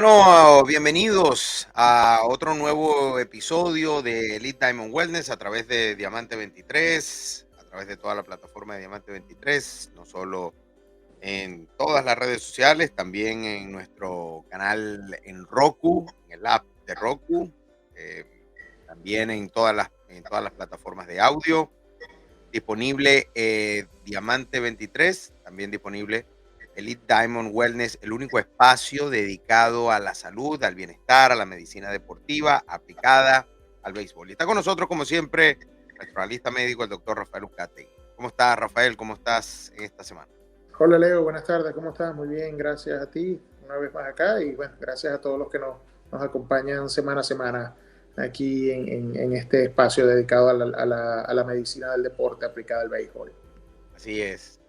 Bueno, bienvenidos a otro nuevo episodio de Elite Diamond Wellness a través de Diamante 23, a través de toda la plataforma de Diamante 23, no solo en todas las redes sociales, también en nuestro canal en Roku, en el app de Roku, eh, también en todas las plataformas de audio, disponible Diamante 23, también disponible Elite Diamond Wellness, el único espacio dedicado a la salud, al bienestar, a la medicina deportiva aplicada al béisbol. Y está con nosotros, como siempre, nuestro analista médico, el doctor Rafael Ucate. ¿Cómo estás, Rafael? ¿Cómo estás en esta semana? Hola Leo, buenas tardes, ¿cómo estás? Muy bien, gracias a ti una vez más acá y bueno, gracias a todos los que nos acompañan semana a semana aquí en este espacio dedicado a la medicina del deporte aplicada al béisbol. Así es.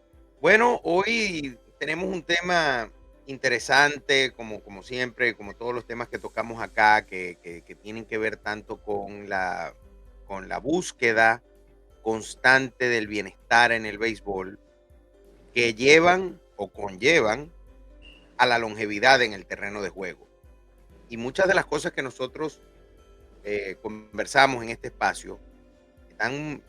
Bueno, hoy tenemos un tema interesante, como siempre, como todos los temas que tocamos acá, que tienen que ver tanto con la búsqueda constante del bienestar en el béisbol, que llevan o conllevan a la longevidad en el terreno de juego. Y muchas de las cosas que nosotros conversamos en este espacio están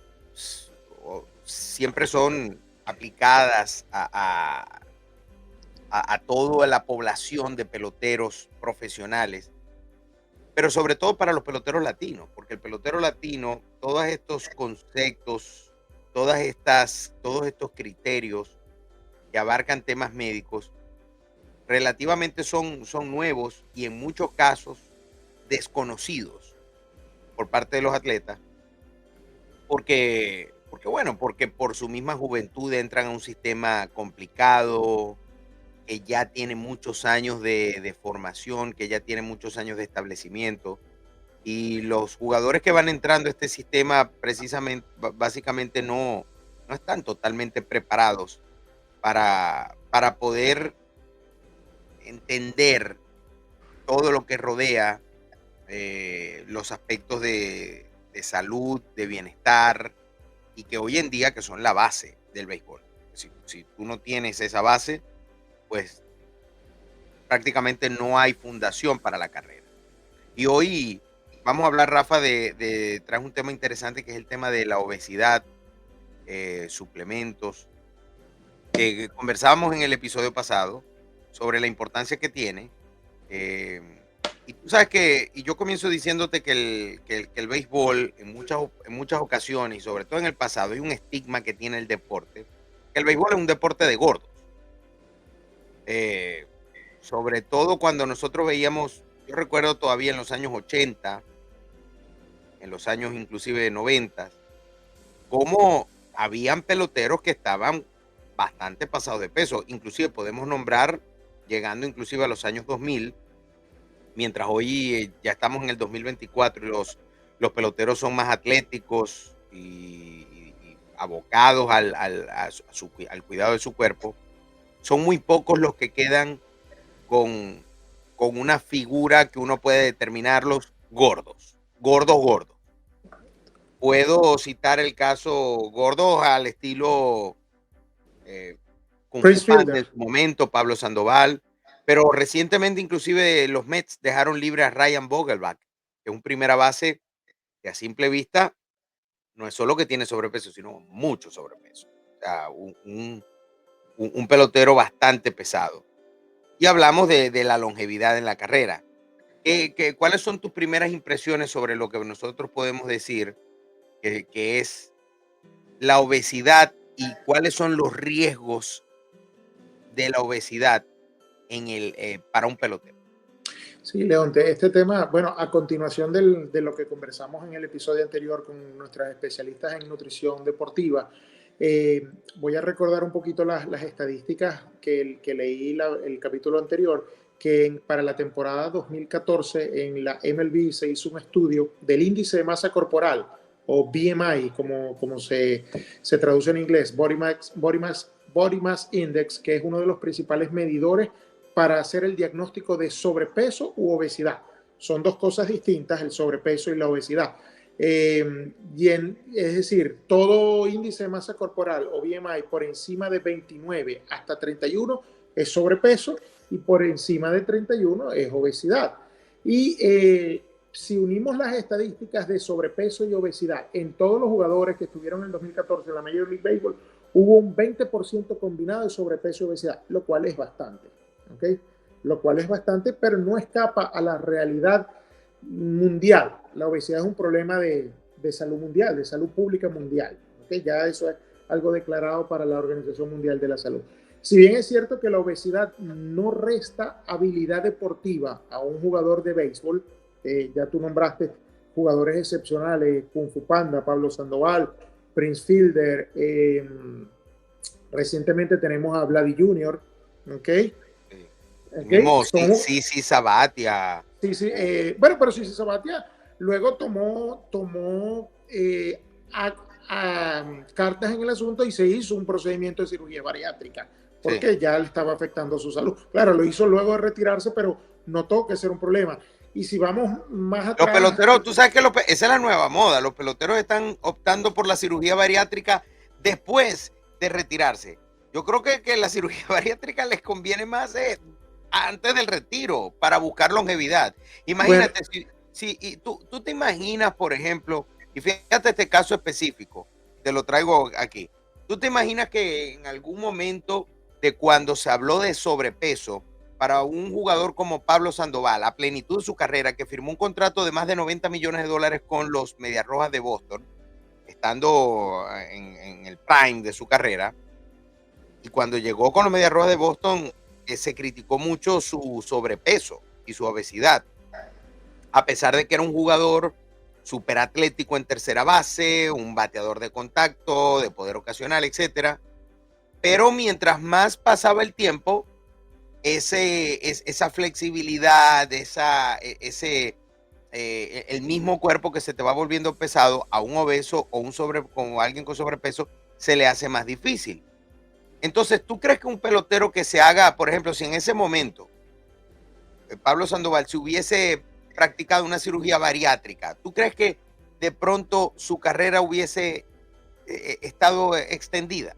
siempre son aplicadas a toda la población de peloteros profesionales, pero sobre todo para los peloteros latinos, porque el pelotero latino, todos estos conceptos, todos estos criterios que abarcan temas médicos, relativamente son nuevos y en muchos casos desconocidos por parte de los atletas, porque por su misma juventud entran a un sistema complicado, que ya tiene muchos años de formación, que ya tiene muchos años de establecimiento. Y los jugadores que van entrando a este sistema precisamente, básicamente no están totalmente preparados para poder entender todo lo que rodea los aspectos de salud, de bienestar, y que hoy en día que son la base del béisbol. Si tú no tienes esa base, pues prácticamente no hay fundación para la carrera. Y hoy vamos a hablar, Rafa, traes un tema interesante que es el tema de la obesidad, suplementos, que conversábamos en el episodio pasado sobre la importancia que tiene. eh, y tú sabes y yo comienzo diciéndote que el béisbol en muchas ocasiones, y sobre todo en el pasado, hay un estigma que tiene el deporte, que el béisbol es un deporte de gordos. Eh, Sobre todo cuando nosotros veíamos, yo recuerdo todavía en los años 80, en los años inclusive 90, cómo habían peloteros que estaban bastante pasados de peso. Inclusive podemos nombrar, llegando inclusive a los años 2000, mientras hoy ya estamos en el 2024 y los peloteros son más atléticos y abocados al cuidado de su cuerpo, son muy pocos los que quedan con, con una figura que uno puede determinarlos gordos, gordos, gordos. Puedo citar el caso gordos al estilo eh, Kung Fu Prince Panda en Fielder. su momento, Pablo Sandoval, pero recientemente inclusive los Mets dejaron libre a Ryan Vogelbach, que es un primera base que a simple vista no es solo que tiene sobrepeso, sino mucho sobrepeso. O sea, un pelotero bastante pesado. Y hablamos de la longevidad en la carrera. ¿Cuáles son tus primeras impresiones sobre lo que nosotros podemos decir que es la obesidad y cuáles son los riesgos de la obesidad para un pelotero? Sí, León, este tema, bueno, a continuación de lo que conversamos en el episodio anterior con nuestras especialistas en nutrición deportiva, eh, voy a recordar un poquito las estadísticas que leí el capítulo anterior, que para la temporada 2014 en la MLB se hizo un estudio del índice de masa corporal, o BMI, como se traduce en inglés, Body Mass Index, que es uno de los principales medidores para hacer el diagnóstico de sobrepeso u obesidad. Son dos cosas distintas, el sobrepeso y la obesidad. Es decir, todo índice de masa corporal o BMI por encima de 29 hasta 31 es sobrepeso y por encima de 31 es obesidad. Y si unimos las estadísticas de sobrepeso y obesidad en todos los jugadores que estuvieron en el 2014 en la Major League Baseball, hubo un 20% combinado de sobrepeso y obesidad, lo cual es bastante, ¿ok? Lo cual es bastante, pero no escapa a la realidad mundial. La obesidad es un problema de salud mundial, de salud pública mundial, ¿ok? Ya eso es algo declarado para la Organización Mundial de la Salud. Si bien es cierto que la obesidad no resta habilidad deportiva a un jugador de béisbol, ya tú nombraste jugadores excepcionales, Kung Fu Panda, Pablo Sandoval, Prince Fielder, recientemente tenemos a Vladdy Jr., ¿ok? El mismo Sisi Sabathia. Sí, bueno, pero Sisi Sabathia luego tomó cartas en el asunto y se hizo un procedimiento de cirugía bariátrica, porque ya le estaba afectando su salud. Claro, lo hizo luego de retirarse, pero notó que ese era un problema. Y si vamos más atrás... Los peloteros, tú sabes que esa es la nueva moda. Los peloteros están optando por la cirugía bariátrica después de retirarse. Yo creo que la cirugía bariátrica les conviene más antes del retiro para buscar longevidad. Imagínate, bueno, si tú te imaginas, por ejemplo, y fíjate este caso específico, te lo traigo aquí. Tú te imaginas que en algún momento de cuando se habló de sobrepeso, para un jugador como Pablo Sandoval, a plenitud de su carrera, que firmó un contrato de más de $90 millones con los Medias Rojas de Boston, estando en el prime de su carrera, y cuando llegó con los Medias Rojas de Boston, se criticó mucho su sobrepeso y su obesidad, a pesar de que era un jugador súper atlético en tercera base, un bateador de contacto, de poder ocasional, etcétera. Pero mientras más pasaba el tiempo, esa flexibilidad, el mismo cuerpo que se te va volviendo pesado a un obeso o como alguien con sobrepeso, se le hace más difícil. Entonces, ¿tú crees que un pelotero que se haga, por ejemplo, si en ese momento Pablo Sandoval se hubiese practicado una cirugía bariátrica, ¿tú crees que de pronto su carrera hubiese estado extendida?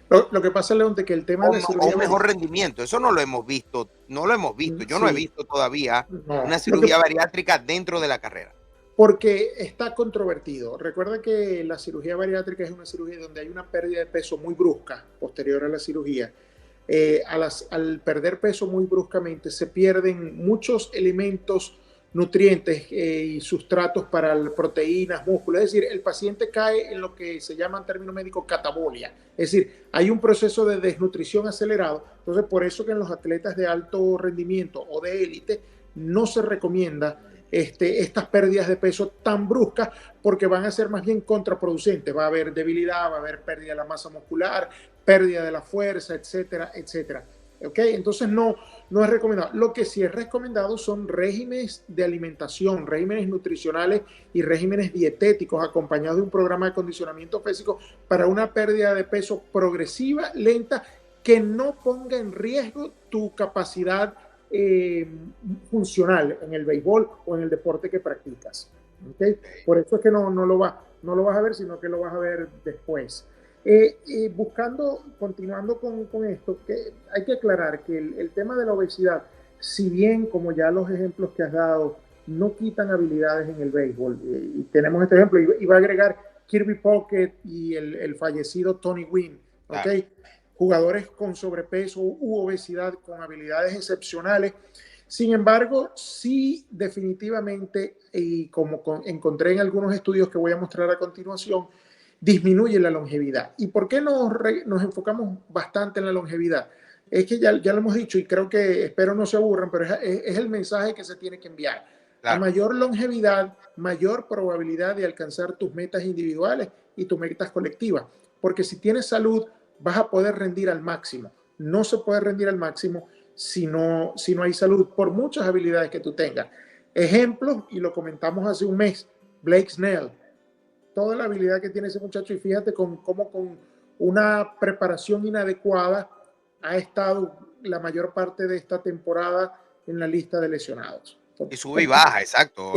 Lo que pasa, León, que el tema de la cirugía... O un mejor rendimiento, eso no lo hemos visto, yo no he visto todavía una cirugía bariátrica dentro de la carrera. Porque está controvertido. Recuerda que la cirugía bariátrica es una cirugía donde hay una pérdida de peso muy brusca posterior a la cirugía. Al perder peso muy bruscamente se pierden muchos elementos nutrientes y sustratos para proteínas, músculos. Es decir, el paciente cae en lo que se llama en términos médicos catabolia. Es decir, hay un proceso de desnutrición acelerado. Entonces, por eso que en los atletas de alto rendimiento o de élite no se recomienda estas pérdidas de peso tan bruscas, porque van a ser más bien contraproducentes. Va a haber debilidad, va a haber pérdida de la masa muscular, pérdida de la fuerza, etcétera, etcétera. ¿Okay? Entonces no es recomendado. Lo que sí es recomendado son regímenes de alimentación, regímenes nutricionales y regímenes dietéticos acompañados de un programa de acondicionamiento físico para una pérdida de peso progresiva, lenta, que no ponga en riesgo tu capacidad funcional en el béisbol o en el deporte que practicas. ¿Okay? Por eso es que no lo vas a ver, sino que lo vas a ver después. Continuando con esto, que hay que aclarar que el tema de la obesidad, si bien, como ya los ejemplos que has dado, no quitan habilidades en el béisbol, y tenemos este ejemplo, y va a agregar Kirby Puckett y el fallecido Tony Gwynn, ¿okay? Jugadores con sobrepeso u obesidad con habilidades excepcionales. Sin embargo, sí, definitivamente, y como encontré en algunos estudios que voy a mostrar a continuación, disminuye la longevidad. ¿Y por qué nos enfocamos bastante en la longevidad? Es que ya lo hemos dicho y creo que espero no se aburran, pero es el mensaje que se tiene que enviar. Claro. A mayor longevidad, mayor probabilidad de alcanzar tus metas individuales y tus metas colectivas. Porque si tienes salud, vas a poder rendir al máximo. No se puede rendir al máximo si no hay salud, por muchas habilidades que tú tengas. Ejemplos, y lo comentamos hace un mes, Blake Snell. Toda la habilidad que tiene ese muchacho, y fíjate cómo con una preparación inadecuada ha estado la mayor parte de esta temporada en la lista de lesionados. Y sube y baja, exacto.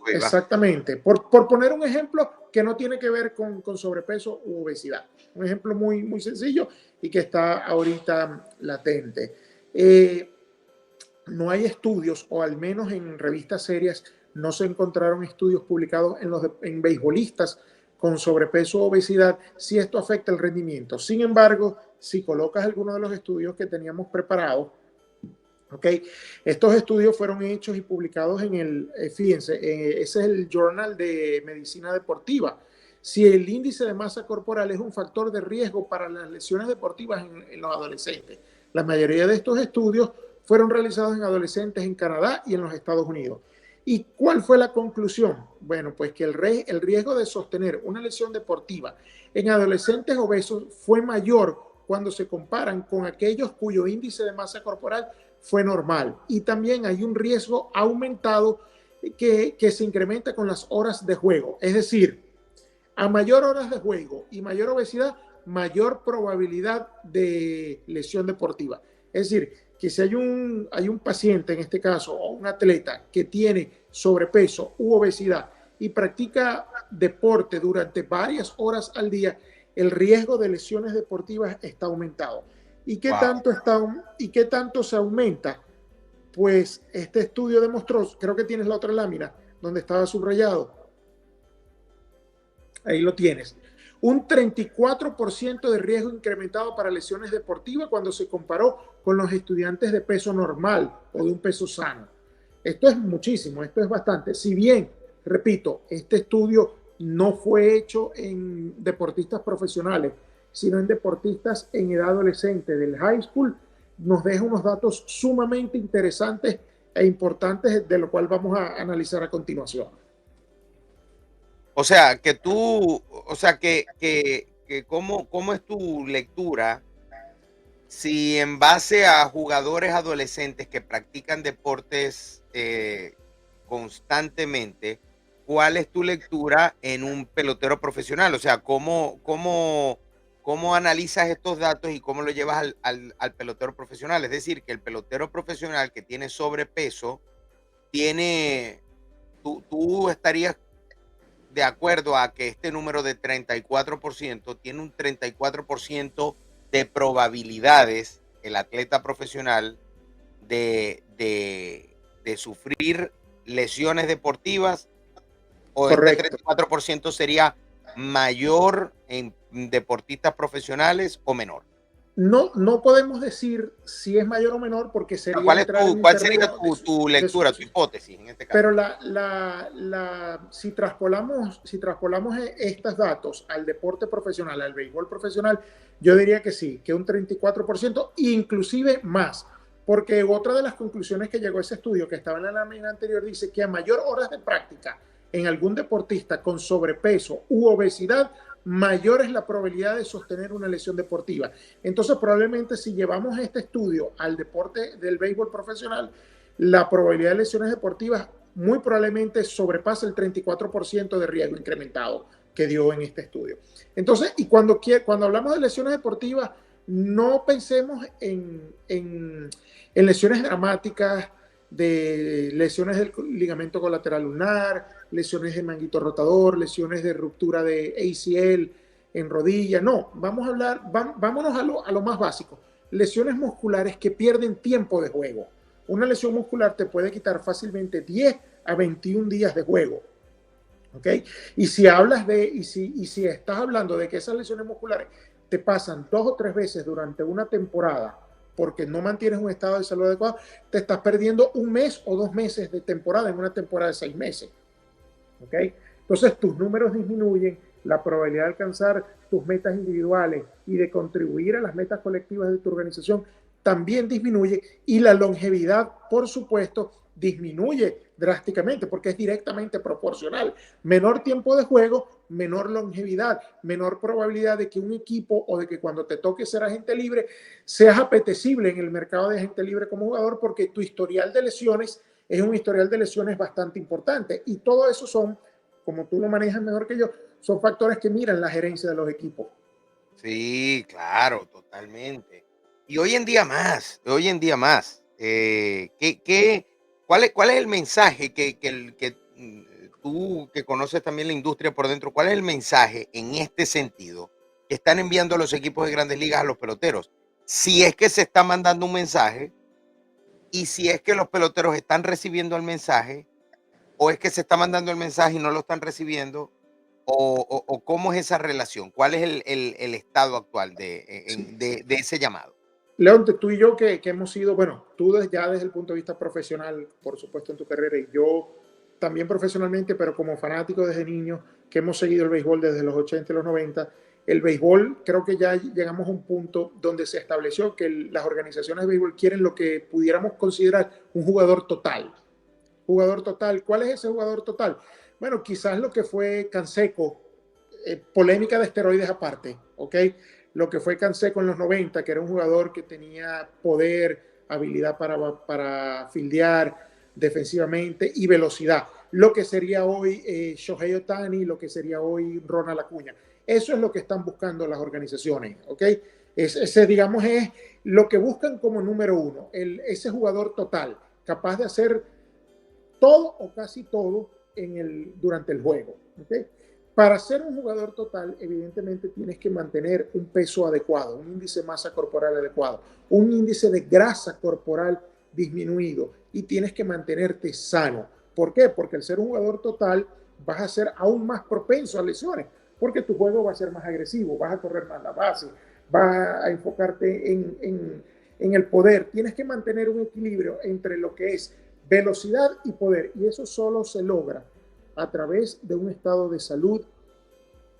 Exactamente. Por poner un ejemplo que no tiene que ver con sobrepeso u obesidad. Un ejemplo muy, muy sencillo y que está ahorita latente. no hay estudios, o al menos en revistas serias, no se encontraron estudios publicados en beisbolistas con sobrepeso o obesidad, si esto afecta el rendimiento. Sin embargo, si colocas algunos de los estudios que teníamos preparados, ¿okay? Estos estudios fueron hechos y publicados en fíjense, ese es el Journal de Medicina Deportiva. Si el índice de masa corporal es un factor de riesgo para las lesiones deportivas en los adolescentes. La mayoría de estos estudios fueron realizados en adolescentes en Canadá y en los Estados Unidos. ¿Y cuál fue la conclusión? Bueno, pues que el riesgo de sostener una lesión deportiva en adolescentes obesos fue mayor cuando se comparan con aquellos cuyo índice de masa corporal fue normal. Y también hay un riesgo aumentado que se incrementa con las horas de juego. Es decir, a mayor horas de juego y mayor obesidad, mayor probabilidad de lesión deportiva. Es decir, que si hay un paciente, en este caso, o un atleta que tiene sobrepeso u obesidad y practica deporte durante varias horas al día, el riesgo de lesiones deportivas está aumentado. ¿Y qué, Wow. qué tanto se aumenta? Pues este estudio demostró, creo que tienes la otra lámina donde estaba subrayado, ahí lo tienes, un 34% de riesgo incrementado para lesiones deportivas cuando se comparó con los estudiantes de peso normal o de un peso sano. Esto es muchísimo, esto es bastante. Si bien, repito, este estudio no fue hecho en deportistas profesionales, sino en deportistas en edad adolescente del high school, nos deja unos datos sumamente interesantes e importantes, de lo cual vamos a analizar a continuación. O sea, que tú, o sea, que cómo es tu lectura si en base a jugadores adolescentes que practican deportes constantemente, ¿cuál es tu lectura en un pelotero profesional? O sea, ¿cómo analizas estos datos y cómo lo llevas al pelotero profesional? Es decir, que el pelotero profesional que tiene sobrepeso, tiene, tú estarías de acuerdo a que este número de 34% tiene un 34% de probabilidades el atleta profesional de sufrir lesiones deportivas, o este Correcto. 34% sería mayor en deportistas profesionales o menor. No, no podemos decir si es mayor o menor porque sería entrar en un ¿Cuál sería terreno tu de lectura, tu suposición. hipótesis en este caso? Pero si traspolamos estos datos al deporte profesional, al béisbol profesional, yo diría que sí, que un 34%, inclusive más. Porque otra de las conclusiones que llegó a ese estudio, que estaba en la lámina anterior, dice que a mayor horas de práctica en algún deportista con sobrepeso u obesidad, mayor es la probabilidad de sostener una lesión deportiva. Entonces, probablemente si llevamos este estudio al deporte del béisbol profesional, la probabilidad de lesiones deportivas muy probablemente sobrepasa el 34% de riesgo incrementado que dio en este estudio. Entonces, y cuando hablamos de lesiones deportivas, no pensemos en lesiones dramáticas, de lesiones del ligamento colateral lunar, lesiones de manguito rotador, lesiones de ruptura de ACL en rodilla. No, vamos a hablar, vámonos a lo más básico. Lesiones musculares que pierden tiempo de juego. Una lesión muscular te puede quitar fácilmente 10 a 21 días de juego. ¿Ok? Y si si estás hablando de que esas lesiones musculares te pasan 2 o 3 veces durante una temporada porque no mantienes un estado de salud adecuado, te estás perdiendo 1 mes o 2 meses de temporada en una temporada de 6 meses. ¿Ok? Entonces tus números disminuyen, la probabilidad de alcanzar tus metas individuales y de contribuir a las metas colectivas de tu organización también disminuye, y la longevidad, por supuesto, disminuye drásticamente porque es directamente proporcional. Menor tiempo de juego, menor longevidad, menor probabilidad de que un equipo o de que cuando te toque ser agente libre seas apetecible en el mercado de agente libre como jugador, porque tu historial de lesiones es un historial de lesiones bastante importante. Y todo eso son, como tú lo manejas mejor que yo, son factores que miran la gerencia de los equipos. Sí, claro, totalmente. Y hoy en día más, cuál es el mensaje tú que conoces también la industria por dentro, cuál es el mensaje en este sentido que están enviando los equipos de grandes ligas a los peloteros? Si es que se está mandando un mensaje y si es que los peloteros están recibiendo el mensaje, o es que se está mandando el mensaje y no lo están recibiendo, o cómo es esa relación, cuál es el estado actual Sí. de ese llamado. León, tú y yo que hemos sido, bueno, tú ya desde el punto de vista profesional, por supuesto en tu carrera, y yo también profesionalmente, pero como fanático desde niño, que hemos seguido el béisbol desde los 80 y los 90, el béisbol creo que ya llegamos a un punto donde se estableció que las organizaciones de béisbol quieren lo que pudiéramos considerar un jugador total. Jugador total, ¿cuál es ese jugador total? Bueno, quizás lo que fue Canseco, polémica de esteroides aparte, ¿ok? Lo que fue Canseco en los 90, que era un jugador que tenía poder, habilidad para fildear defensivamente y velocidad. Lo que sería hoy Shohei Ohtani, lo que sería hoy Ronald Acuña. Eso es lo que están buscando las organizaciones, ¿ok? Ese, digamos, es lo que buscan como número uno, ese jugador total, capaz de hacer todo o casi todo durante el juego. ¿Okay? Para ser un jugador total, evidentemente tienes que mantener un peso adecuado, un índice de masa corporal adecuado, un índice de grasa corporal disminuido y tienes que mantenerte sano. ¿Por qué? Porque al ser un jugador total vas a ser aún más propenso a lesiones, porque tu juego va a ser más agresivo, vas a correr más la base, vas a enfocarte en el poder. Tienes que mantener un equilibrio entre lo que es velocidad y poder. Y eso solo se logra a través de un estado de salud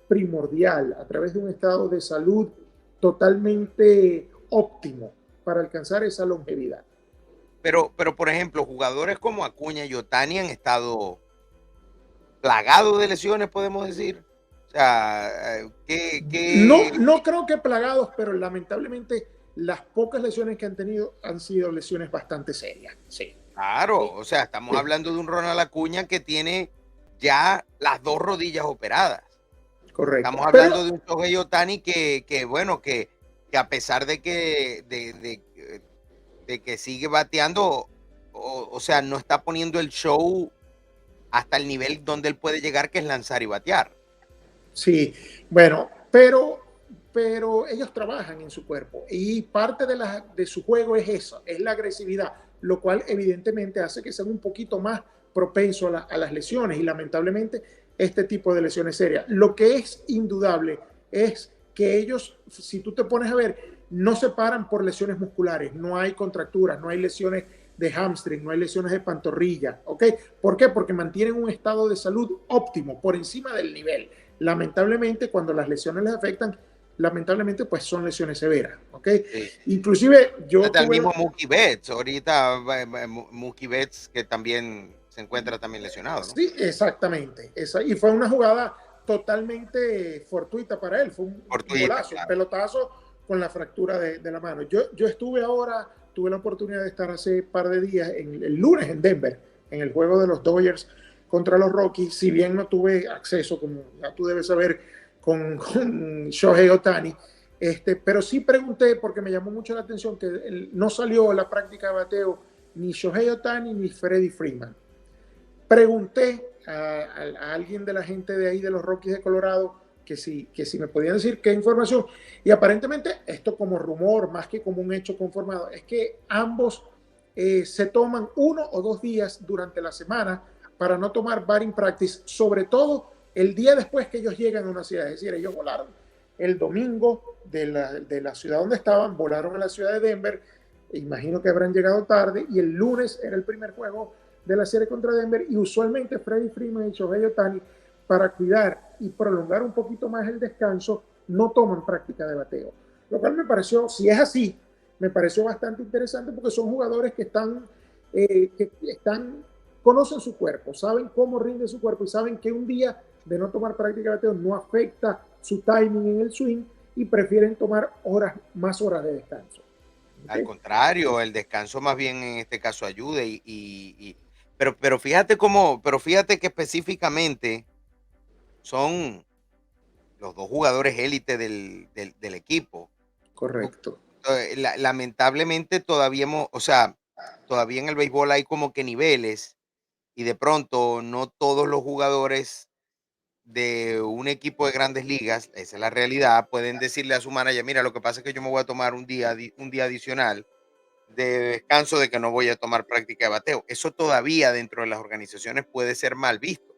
primordial, a través de un estado de salud totalmente óptimo para alcanzar esa longevidad. Pero por ejemplo, jugadores como Acuña y Ohtani han estado plagados de lesiones, podemos decir. O sea, No, no creo que plagados, pero lamentablemente las pocas lesiones que han tenido han sido lesiones bastante serias. Sí, claro, sí, o sea, estamos sí, hablando de un Ronald Acuña que tiene ya las dos rodillas operadas. correcto. Estamos hablando Pero de un Shohei Ohtani bueno, que a pesar de que sigue bateando, o sea, no está poniendo el show hasta el nivel donde él puede llegar, que es lanzar y batear. sí, bueno, pero ellos trabajan en su cuerpo y parte de su juego es eso, es la agresividad, lo cual evidentemente hace que sean un poquito más propensos a las lesiones y lamentablemente este tipo de lesiones serias. Lo que es indudable es que ellos, si tú te pones a ver, no se paran por lesiones musculares, no hay contracturas, no hay lesiones de hamstring, no hay lesiones de pantorrilla, ¿ok? ¿Por qué? Porque mantienen un estado de salud óptimo, por encima del nivel. Lamentablemente, cuando las lesiones les afectan, lamentablemente, pues son lesiones severas, ¿ok? Sí. Inclusive, yo Hasta el tuve mismo Mookie Betts, ahorita Mookie Betts, que también se encuentra también lesionado, ¿no? sí, exactamente. Y fue una jugada totalmente fortuita para él. Fue un Fortuita, golazo, un claro. pelotazo con la fractura de la mano. Yo estuve ahora, tuve la oportunidad de estar hace un par de días, el lunes en Denver, en el juego de los Dodgers contra los Rockies. Si bien no tuve acceso, como ya tú debes saber, con Shohei Ohtani, pero sí pregunté porque me llamó mucho la atención que no salió a la práctica de bateo ni Shohei Ohtani ni Freddie Freeman. Pregunté a alguien de la gente de ahí, de los Rockies de Colorado, que si me podían decir qué información. Y aparentemente, esto como rumor, más que como un hecho conformado, es que ambos se toman 1 o 2 días durante la semana para no tomar batting practice, sobre todo el día después que ellos llegan a una ciudad. Es decir, ellos volaron el domingo de la ciudad donde estaban, volaron a la ciudad de Denver, imagino que habrán llegado tarde, y el lunes era el primer juego de la serie contra Denver y usualmente Freddie Freeman y Shohei Ohtani para cuidar y prolongar un poquito más el descanso no toman práctica de bateo. Lo cual me pareció, si es así, me pareció bastante interesante porque son jugadores que están, conocen su cuerpo, saben cómo rinde su cuerpo y saben que un día de no tomar práctica de bateo no afecta su timing en el swing y prefieren tomar más horas de descanso. Al ¿Okay? contrario, el descanso más bien en este caso ayuda pero fíjate que específicamente son los dos jugadores élite del equipo. Correcto. Lamentablemente todavía o sea, todavía en el béisbol hay como que niveles y de pronto no todos los jugadores de un equipo de grandes ligas, esa es la realidad, pueden decirle a su manager, mira, lo que pasa es que yo me voy a tomar un día adicional de descanso de que no voy a tomar práctica de bateo. Eso todavía dentro de las organizaciones puede ser mal visto.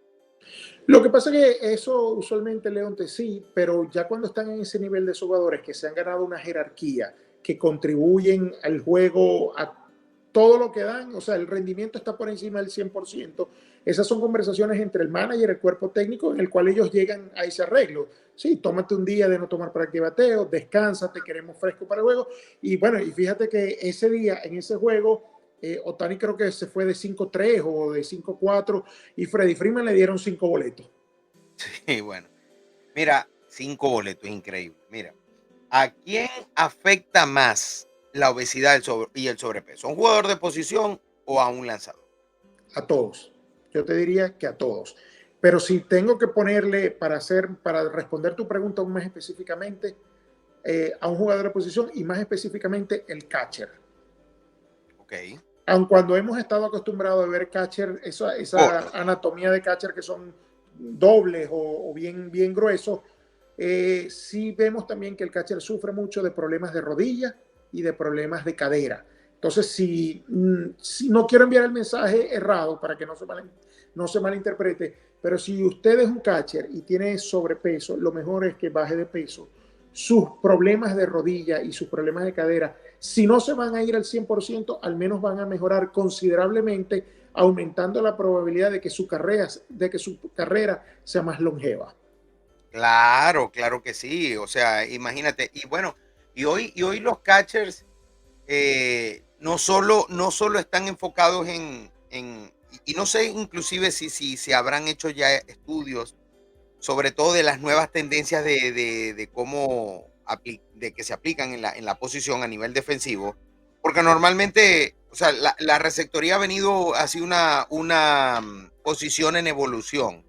Lo que pasa es que eso usualmente, Leonte, sí, pero ya cuando están en ese nivel de jugadores que se han ganado una jerarquía, que contribuyen al juego a todo lo que dan, o sea, el rendimiento está por encima del 100%, esas son conversaciones entre el manager y el cuerpo técnico en el cual ellos llegan a ese arreglo. Sí, tómate un día de no tomar práctica de bateo, descansa, te queremos fresco para el juego. Y bueno, y fíjate que ese día, en ese juego, Otani creo que se fue de 5-3 o de 5-4 y Freddie Freeman le dieron 5 boletos. Sí, bueno. Mira, 5 boletos, increíble. Mira, ¿a quién afecta más la obesidad y el sobrepeso? ¿A un jugador de posición o a un lanzador? A todos. Yo te diría que a todos. Pero si tengo que ponerle para responder tu pregunta aún más específicamente, a un jugador de posición y más específicamente el catcher. Ok. Aun cuando hemos estado acostumbrados a ver catcher, esa Corto. anatomía de catcher que son dobles o bien gruesos, sí vemos también que el catcher sufre mucho de problemas de rodilla y de problemas de cadera. Entonces, si no quiero enviar el mensaje errado para que no se malinterprete, pero si usted es un catcher y tiene sobrepeso, lo mejor es que baje de peso. Sus problemas de rodilla y sus problemas de cadera, si no se van a ir al 100%, al menos van a mejorar considerablemente, aumentando la probabilidad de que su carrera sea más longeva. Claro, claro que sí. O sea, imagínate. Y bueno, y hoy los catchers no solo están enfocados y no sé inclusive si se habrán hecho ya estudios, sobre todo de las nuevas tendencias de cómo de que se aplican en la posición a nivel defensivo, porque normalmente, o sea, la receptoría ha venido así una posición en evolución.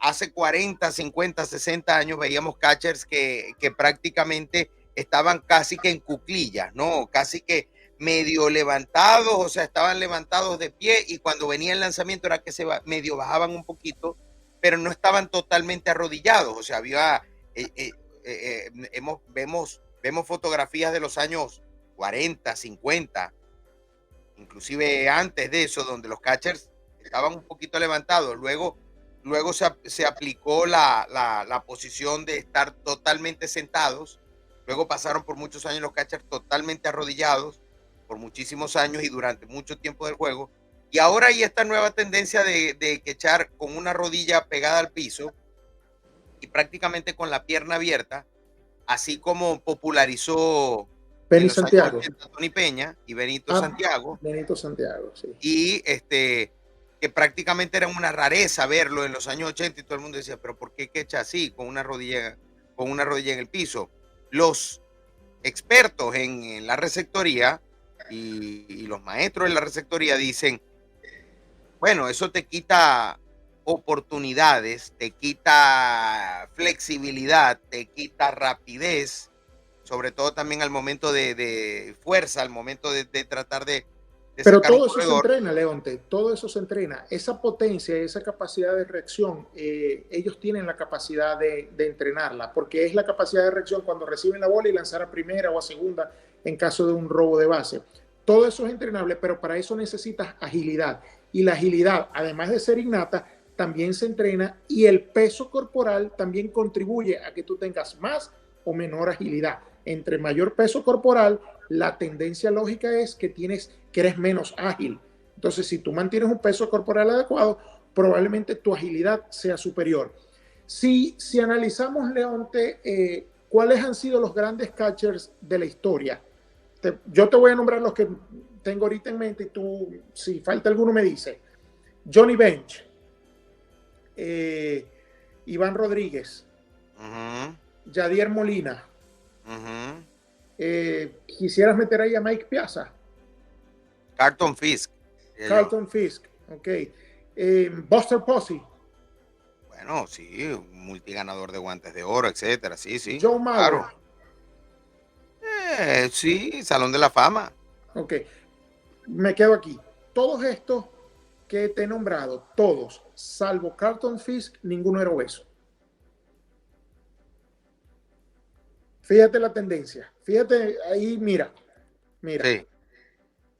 Hace 40, 50, 60 años veíamos catchers que prácticamente estaban casi que en cuclillas, ¿no? Casi que medio levantados, o sea, estaban levantados de pie y cuando venía el lanzamiento era que medio bajaban un poquito, pero no estaban totalmente arrodillados. O sea, vemos fotografías de los años 40, 50, inclusive antes de eso, donde los catchers estaban un poquito levantados. Luego se aplicó la posición de estar totalmente sentados. Luego pasaron por muchos años los catchers totalmente arrodillados, por muchísimos años y durante mucho tiempo del juego. Y ahora hay esta nueva tendencia de echar con una rodilla pegada al piso y prácticamente con la pierna abierta, así como popularizó en Benny los años Santiago. 80 Tony Peña y Benito Ah, Santiago, Benito Santiago, sí. y que prácticamente era una rareza verlo en los años 80 y todo el mundo decía, pero ¿por qué echa así con una rodilla en el piso? Los expertos en la receptoría y los maestros de la receptoría dicen, bueno, eso te quita oportunidades, te quita flexibilidad, te quita rapidez, sobre todo también al momento de fuerza, al momento de tratar de Pero sacar un todo eso se corredor. entrena, Leonte, todo eso se entrena. Esa potencia, esa capacidad de reacción, ellos tienen la capacidad de entrenarla, porque es la capacidad de reacción cuando reciben la bola y lanzar a primera o a segunda en caso de un robo de base. Todo eso es entrenable, pero para eso necesitas agilidad. Y la agilidad, además de ser innata, también se entrena y el peso corporal también contribuye a que tú tengas más o menor agilidad. Entre mayor peso corporal, la tendencia lógica es que eres menos ágil. Entonces, si tú mantienes un peso corporal adecuado, probablemente tu agilidad sea superior. Si analizamos, Leonte, cuáles han sido los grandes catchers de la historia, yo te voy a nombrar los que tengo ahorita en mente y tú, si falta alguno, me dice. Johnny Bench, eh, Iván Rodríguez, Ujú, Yadier Molina. ujú. Quisieras meter ahí a Mike Piazza, Carlton Fisk, diría yo. Carlton Fisk, ok. Buster Posey, Bueno, sí, un multiganador de guantes de oro, etcétera. Sí, sí, Joe Mauer, claro. Sí, Salón de la Fama. ok. Me quedo aquí. Todos estos que te he nombrado, todos, salvo Carlton Fisk, ninguno era obeso. Fíjate la tendencia. Fíjate ahí, mira, mira. Sí.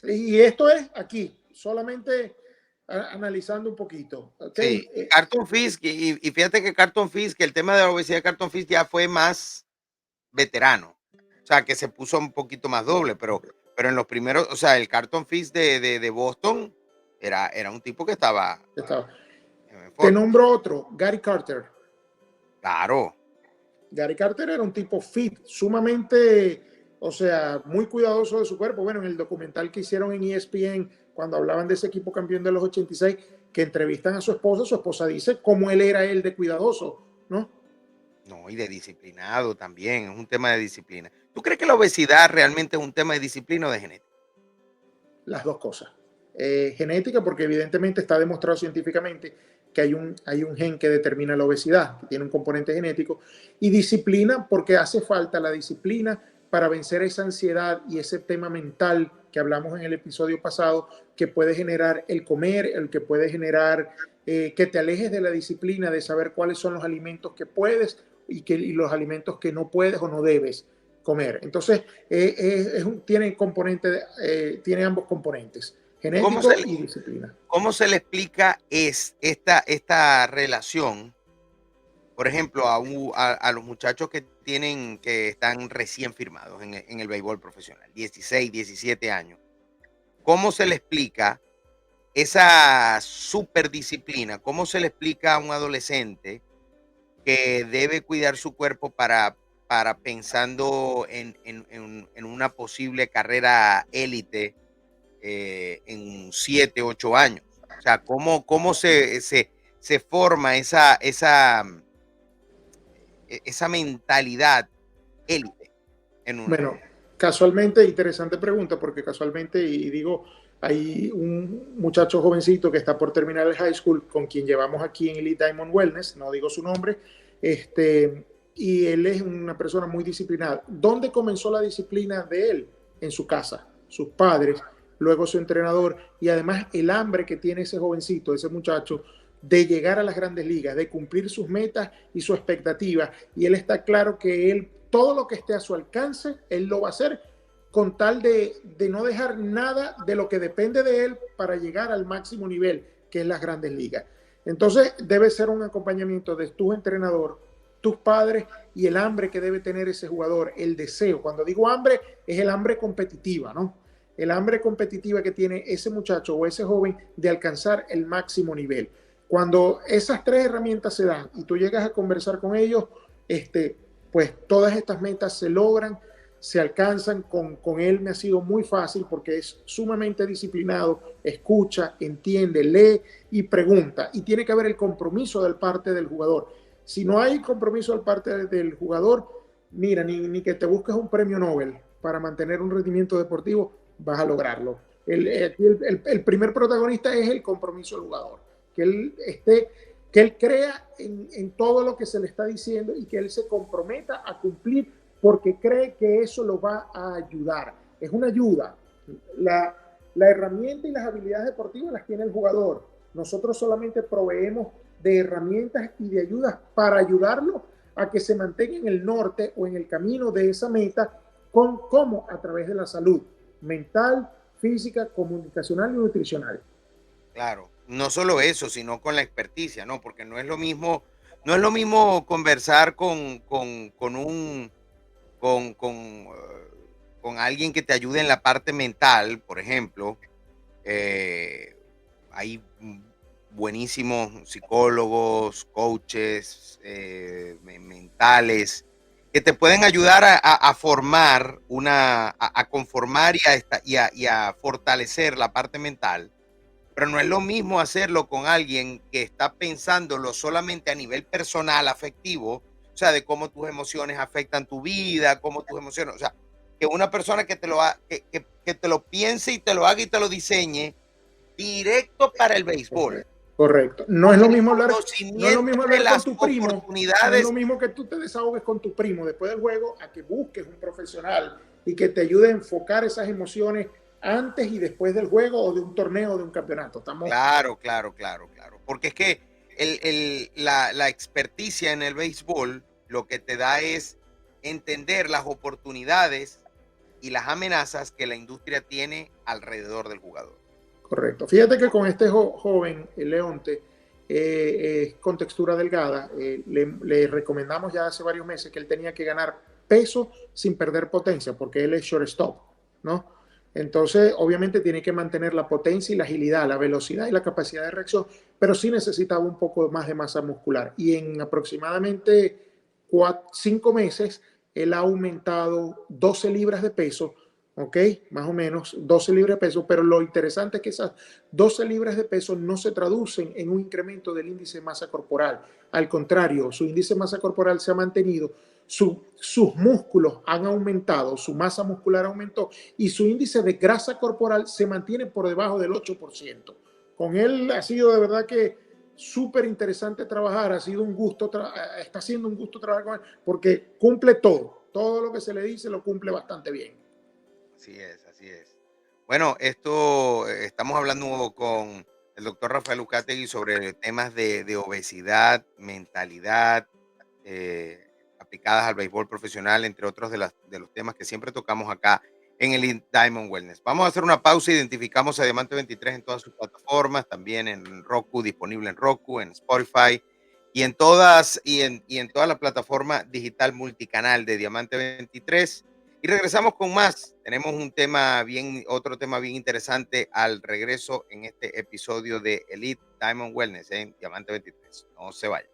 Y esto es aquí, solamente analizando un poquito. Sí, Okay. Carlton Fisk, y fíjate que Carlton Fisk, el tema de la obesidad de Carlton Fisk ya fue más veterano, o sea, que se puso un poquito más doble, pero en los primeros, o sea, el Carlton Fisk de Boston era un tipo que estaba Estaba. en Te forma. nombro otro, Gary Carter. Claro, Gary Carter era un tipo fit, sumamente, o sea, muy cuidadoso de su cuerpo. Bueno, en el documental que hicieron en ESPN, cuando hablaban de ese equipo campeón de los 86, que entrevistan a su esposa dice cómo él era él de cuidadoso, ¿no? no, y de disciplinado también, es un tema de disciplina. ¿Tú crees que la obesidad realmente es un tema de disciplina o de genética? Las dos cosas. Genética, porque evidentemente está demostrado científicamente que hay un gen que determina la obesidad, que tiene un componente genético, y disciplina, porque hace falta la disciplina para vencer esa ansiedad y ese tema mental que hablamos en el episodio pasado, que puede generar el comer, el que puede generar que te alejes de la disciplina, de saber cuáles son los alimentos que puedes y los alimentos que no puedes o no debes comer. Entonces, tiene, tiene ambos componentes, ¿Cómo se genético le, y disciplina. cómo se le explica esta relación, por ejemplo, a los muchachos que están recién firmados en el béisbol profesional, 16, 17 años? ¿Cómo se le explica esa superdisciplina? ¿Cómo se le explica a un adolescente que debe cuidar su cuerpo para pensando en una posible carrera élite en 7, 8 años? O sea, ¿cómo se forma esa mentalidad élite en uno? Bueno, casualmente, interesante pregunta, porque casualmente, y digo, hay un muchacho jovencito que está por terminar el high school con quien llevamos aquí en Elite Diamond Wellness, no digo su nombre, este, y él es una persona muy disciplinada. ¿Dónde comenzó la disciplina de él? En su casa, sus padres, luego su entrenador, y además el hambre que tiene ese jovencito, ese muchacho, de llegar a las grandes ligas, de cumplir sus metas y su expectativa. Y él está claro que él, todo lo que esté a su alcance, él lo va a hacer con tal de no dejar nada de lo que depende de él para llegar al máximo nivel, que es las grandes ligas. Entonces debe ser un acompañamiento de tu entrenador, tus padres y el hambre que debe tener ese jugador, el deseo. Cuando digo hambre, es el hambre competitiva, ¿no? El hambre competitiva que tiene ese muchacho o ese joven de alcanzar el máximo nivel. Cuando esas tres herramientas se dan y tú llegas a conversar con ellos, pues todas estas metas se logran, se alcanzan. Con él me ha sido muy fácil porque es sumamente disciplinado, escucha, entiende, lee y pregunta. Y tiene que haber el compromiso del parte del jugador. Si no hay compromiso del parte del jugador, mira, ni que te busques un premio Nobel para mantener un rendimiento deportivo, vas a lograrlo. El primer protagonista es el compromiso del jugador, que él esté, que él crea en todo lo que se le está diciendo y que él se comprometa a cumplir porque cree que eso lo va a ayudar. Es una ayuda. La, la herramienta y las habilidades deportivas las tiene el jugador. Nosotros solamente proveemos de herramientas y de ayudas para ayudarlo a que se mantenga en el norte o en el camino de esa meta, como a través de la salud mental, física, comunicacional y nutricional. Claro, no solo eso, sino con la experticia, ¿no? Porque no es lo mismo conversar con alguien que te ayude en la parte mental, por ejemplo. eh, Hay buenísimos psicólogos, coaches mentales que te pueden ayudar a formar a conformar y a fortalecer la parte mental, pero no es lo mismo hacerlo con alguien que está pensándolo solamente a nivel personal, afectivo, o sea, de cómo tus emociones afectan tu vida, cómo tus emociones, o sea, que una persona que te lo piense y te lo haga y te lo diseñe directo para el béisbol, Correcto. con el conocimiento No es lo mismo de hablar con las tu primo, no es lo oportunidades. mismo que tú te desahogues con tu primo después del juego a que busques un profesional y que te ayude a enfocar esas emociones antes y después del juego o de un torneo o de un campeonato. Estamos Claro, claro, claro, claro. Porque es que la experticia en el béisbol lo que te da es entender las oportunidades y las amenazas que la industria tiene alrededor del jugador. Correcto. Fíjate que con este joven, Leonte, con textura delgada, le recomendamos ya hace varios meses que él tenía que ganar peso sin perder potencia, porque él es shortstop, ¿no? Entonces, obviamente tiene que mantener la potencia y la agilidad, la velocidad y la capacidad de reacción, pero sí necesitaba un poco más de masa muscular. Y en aproximadamente 5 meses, él ha aumentado 12 libras de peso, ¿ok? Más o menos 12 libras de peso, pero lo interesante es que esas 12 libras de peso no se traducen en un incremento del índice de masa corporal. Al contrario, su índice de masa corporal se ha mantenido, sus músculos han aumentado, su masa muscular aumentó y su índice de grasa corporal se mantiene por debajo del 8%. Con él ha sido de verdad que súper interesante trabajar, ha sido un gusto, está siendo un gusto trabajar con él porque cumple todo lo que se le dice lo cumple bastante bien. Así es, así es. Bueno, estamos hablando con el doctor Rafael Uzcategui sobre temas de obesidad, mentalidad, aplicadas al béisbol profesional, entre otros de los temas que siempre tocamos acá en el Diamond Wellness. Vamos a hacer una pausa, identificamos a Diamante 23 en todas sus plataformas, también en Roku, disponible en Roku, en Spotify y en todas la plataforma digital multicanal de Diamante 23. Y regresamos con más. Tenemos otro tema bien interesante al regreso en este episodio de Elite Diamond Wellness en Diamante 23. No se vayan.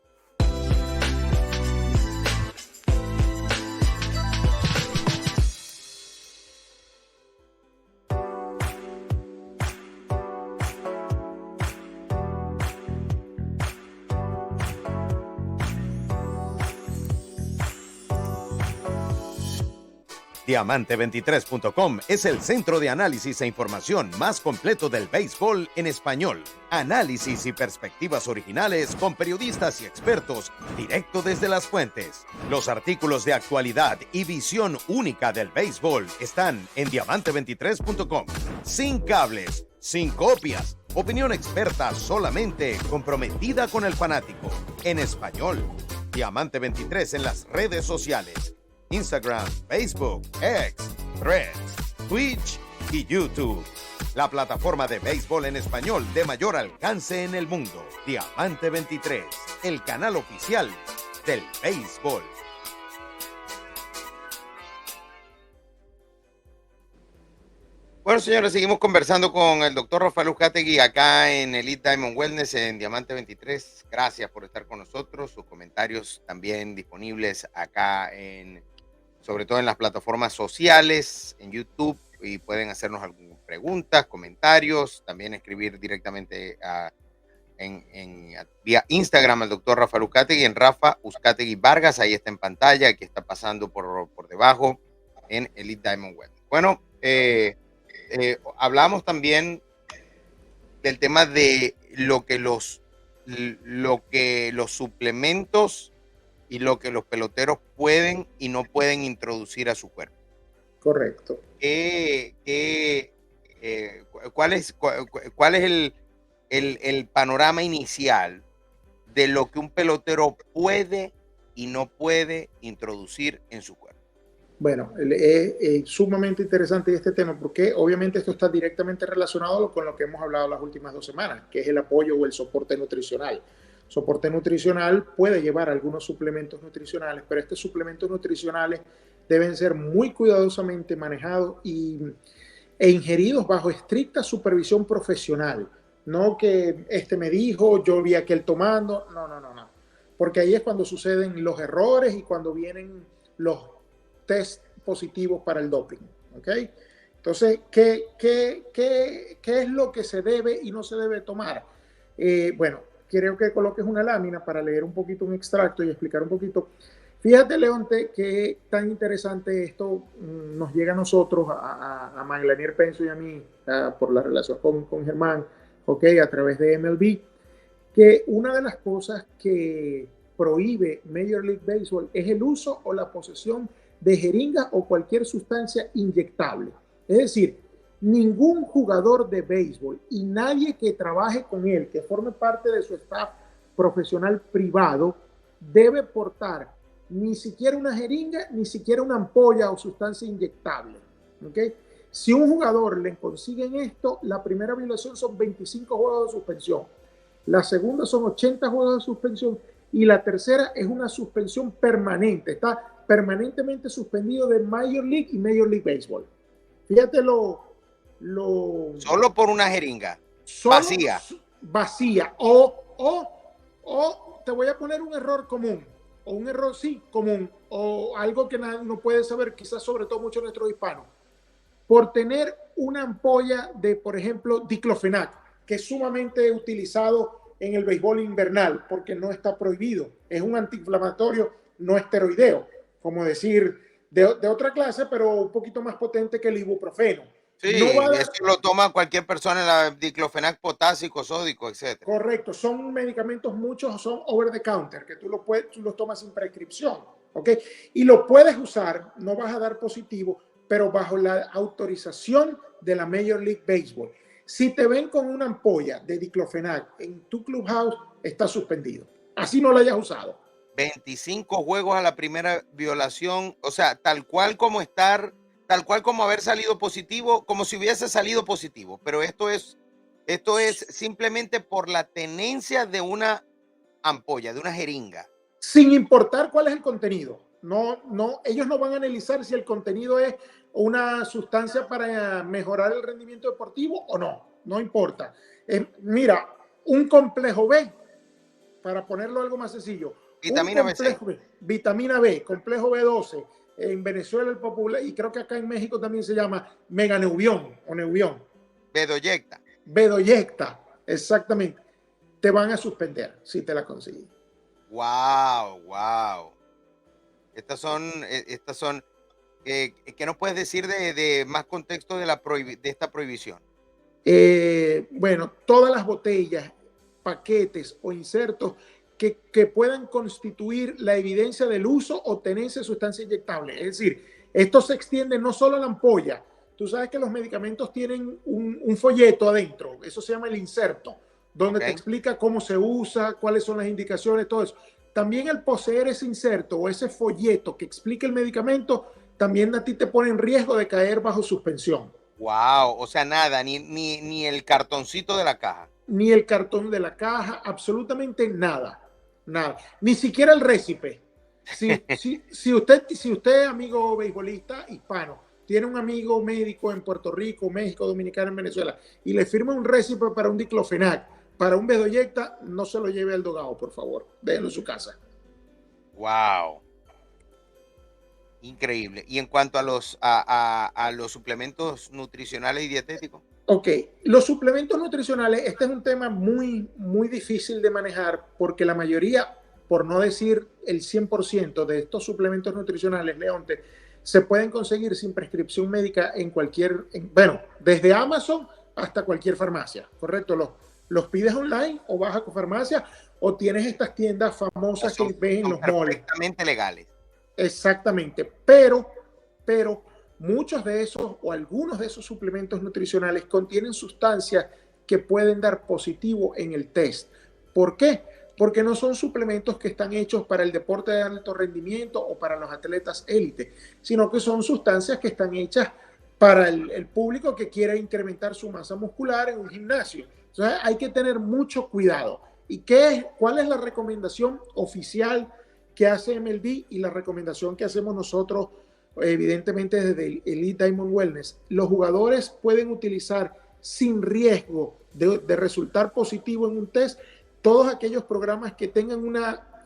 Diamante23.com es el centro de análisis e información más completo del béisbol en español. Análisis y perspectivas originales con periodistas y expertos directo desde las fuentes. Los artículos de actualidad y visión única del béisbol están en Diamante23.com. Sin cables, sin copias. Opinión experta solamente comprometida con el fanático. En español. Diamante 23 en las redes sociales. Instagram, Facebook, X, Threads, Twitch y YouTube. La plataforma de béisbol en español de mayor alcance en el mundo. Diamante 23, el canal oficial del béisbol. Bueno, señores, seguimos conversando con el doctor Rafael Uzcategui acá en Elite Diamond Wellness en Diamante 23. Gracias por estar con nosotros. Sus comentarios también disponibles acá sobre todo en las plataformas sociales, en YouTube, y pueden hacernos algunas preguntas, comentarios, también escribir directamente vía Instagram al doctor Rafael Uzcategui, en Rafa Uzcategui Vargas, ahí está en pantalla, aquí está pasando por debajo en Elite Diamond Wellness. Bueno, hablamos también del tema de lo que los suplementos y lo que los peloteros pueden y no pueden introducir a su cuerpo. Correcto. ¿Cuál es el panorama inicial de lo que un pelotero puede y no puede introducir en su cuerpo? Bueno, es sumamente interesante este tema porque obviamente esto está directamente relacionado con lo que hemos hablado las últimas 2 semanas, que es el apoyo o el soporte nutricional. Soporte nutricional puede llevar algunos suplementos nutricionales, pero estos suplementos nutricionales deben ser muy cuidadosamente manejados e ingeridos bajo estricta supervisión profesional. No que me dijo, yo vi a aquel tomando, no. Porque ahí es cuando suceden los errores y cuando vienen los test positivos para el doping. ¿Ok? Entonces, ¿qué es lo que se debe y no se debe tomar? Bueno, quiero que coloques una lámina para leer un poquito un extracto y explicar un poquito. Fíjate, Leonte, que tan interesante esto nos llega a nosotros, a Maglanier Penso y a mí, por la relación con Germán, okay, a través de MLB, que una de las cosas que prohíbe Major League Baseball es el uso o la posesión de jeringas o cualquier sustancia inyectable. Es decir, ningún jugador de béisbol y nadie que trabaje con él, que forme parte de su staff profesional privado, debe portar ni siquiera una jeringa, ni siquiera una ampolla o sustancia inyectable. ¿ok? Si un jugador le consiguen esto, la primera violación son 25 juegos de suspensión, la segunda son 80 juegos de suspensión y la tercera es una suspensión permanente. Está permanentemente suspendido de Major League y Major League Baseball. Fíjate Solo por una jeringa vacía. Vacía. O te voy a poner un error común, o un error común, o algo que nadie no puede saber, quizás sobre todo muchos de nuestros hispanos. Por tener una ampolla de, por ejemplo, diclofenac, que es sumamente utilizado en el béisbol invernal, porque no está prohibido. Es un antiinflamatorio no esteroideo, como decir, de otra clase, pero un poquito más potente que el ibuprofeno. Sí, eso lo toma cualquier persona, la diclofenac potásico, sódico, etc. Correcto, son medicamentos, muchos son over the counter, que tú los tomas sin prescripción, ¿ok? Y lo puedes usar, no vas a dar positivo, pero bajo la autorización de la Major League Baseball. Si te ven con una ampolla de diclofenac en tu clubhouse, está suspendido. Así no la hayas usado. 25 juegos a la primera violación, o sea, tal cual como haber salido positivo, como si hubiese salido positivo. Pero esto es simplemente por la tenencia de una ampolla, de una jeringa. Sin importar cuál es el contenido. Ellos no van a analizar si el contenido es una sustancia para mejorar el rendimiento deportivo o no importa. Mira, un complejo B, para ponerlo algo más sencillo, vitamina B6. Vitamina B, complejo B12, en Venezuela el popular, y creo que acá en México también se llama meganeubión o neubión. Bedoyecta, exactamente. Te van a suspender si te la consiguen. Wow. Estas son, ¿qué nos puedes decir de más contexto de esta prohibición? Bueno, todas las botellas, paquetes o insertos que puedan constituir la evidencia del uso o tenencia de sustancia inyectable. Es decir, esto se extiende no solo a la ampolla. Tú sabes que los medicamentos tienen un folleto adentro, eso se llama el inserto, donde te explica cómo se usa, cuáles son las indicaciones, todo eso. También el poseer ese inserto o ese folleto que explica el medicamento, también a ti te pone en riesgo de caer bajo suspensión. Wow, o sea, nada, ni el cartoncito de la caja. Ni el cartón de la caja, absolutamente nada. Ni siquiera el récipe. Si usted, amigo beisbolista hispano, tiene un amigo médico en Puerto Rico, México, Dominicana, en Venezuela, y le firma un récipe para un diclofenac, para un bedoyecta, no se lo lleve al dogado, por favor. Déjenlo en su casa. Wow. Increíble. Y en cuanto a los suplementos nutricionales y dietéticos. Ok, los suplementos nutricionales, este es un tema muy, muy difícil de manejar porque la mayoría, por no decir el 100% de estos suplementos nutricionales, Leonte, se pueden conseguir sin prescripción médica bueno, desde Amazon hasta cualquier farmacia, ¿correcto? Los pides online o vas a tu farmacia o tienes estas tiendas famosas que ves en los malls. Perfectamente legales. Exactamente, pero muchos de esos o algunos de esos suplementos nutricionales contienen sustancias que pueden dar positivo en el test. ¿Por qué? Porque no son suplementos que están hechos para el deporte de alto rendimiento o para los atletas élite, sino que son sustancias que están hechas para el público que quiere incrementar su masa muscular en un gimnasio. Entonces hay que tener mucho cuidado. ¿Y cuál es la recomendación oficial que hace MLB y la recomendación que hacemos nosotros, evidentemente desde Elite Diamond Wellness? Los jugadores pueden utilizar sin riesgo de resultar positivo en un test todos aquellos programas que tengan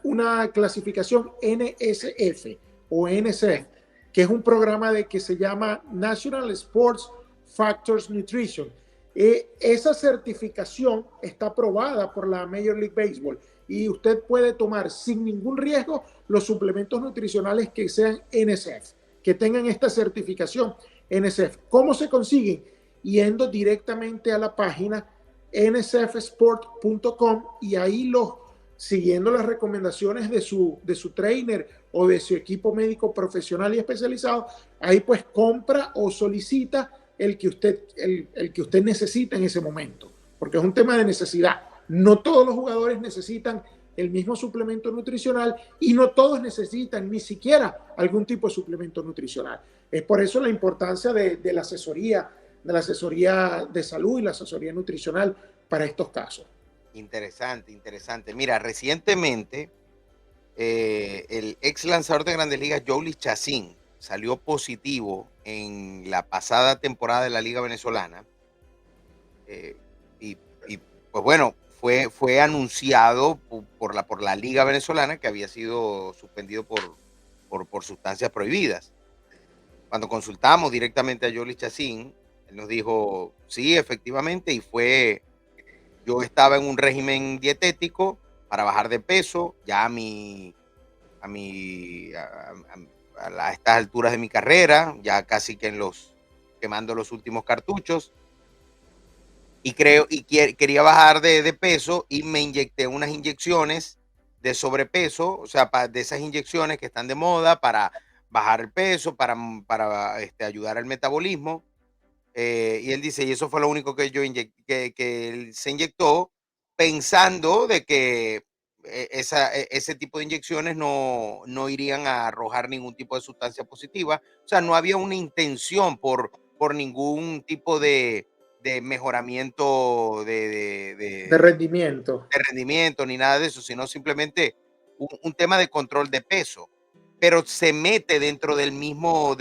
una clasificación NSF o NSF, que es un programa que se llama National Sports Factors Nutrition. Esa certificación está aprobada por la Major League Baseball y usted puede tomar sin ningún riesgo los suplementos nutricionales que sean NSF, que tengan esta certificación NSF. ¿Cómo se consiguen? Yendo directamente a la página nsfsport.com y ahí siguiendo las recomendaciones de su trainer o de su equipo médico profesional y especializado, ahí pues compra o solicita el que usted necesita en ese momento, porque es un tema de necesidad. No todos los jugadores necesitan el mismo suplemento nutricional y no todos necesitan ni siquiera algún tipo de suplemento nutricional. Es por eso la importancia de la asesoría de salud y la asesoría nutricional para estos casos. Interesante, interesante. Mira, recientemente el ex lanzador de Grandes Ligas, Jhoulys Chacín, salió positivo en la pasada temporada de la Liga Venezolana. Y pues bueno, fue anunciado por la Liga Venezolana que había sido suspendido por sustancias prohibidas. Cuando consultamos directamente a Jhoulys Chacín, él nos dijo, sí, efectivamente, yo estaba en un régimen dietético para bajar de peso, ya a estas alturas de mi carrera, ya casi que quemando los últimos cartuchos, y quería bajar de peso y me inyecté unas inyecciones de sobrepeso, o sea, de esas inyecciones que están de moda para bajar el peso, para ayudar al metabolismo. Y él dice, y eso fue lo único que que él se inyectó, pensando de que ese tipo de inyecciones no irían a arrojar ningún tipo de sustancia positiva. O sea, no había una intención por ningún tipo de mejoramiento De rendimiento. de rendimiento ni nada de eso, sino simplemente un tema de control de peso, pero se mete dentro del mismo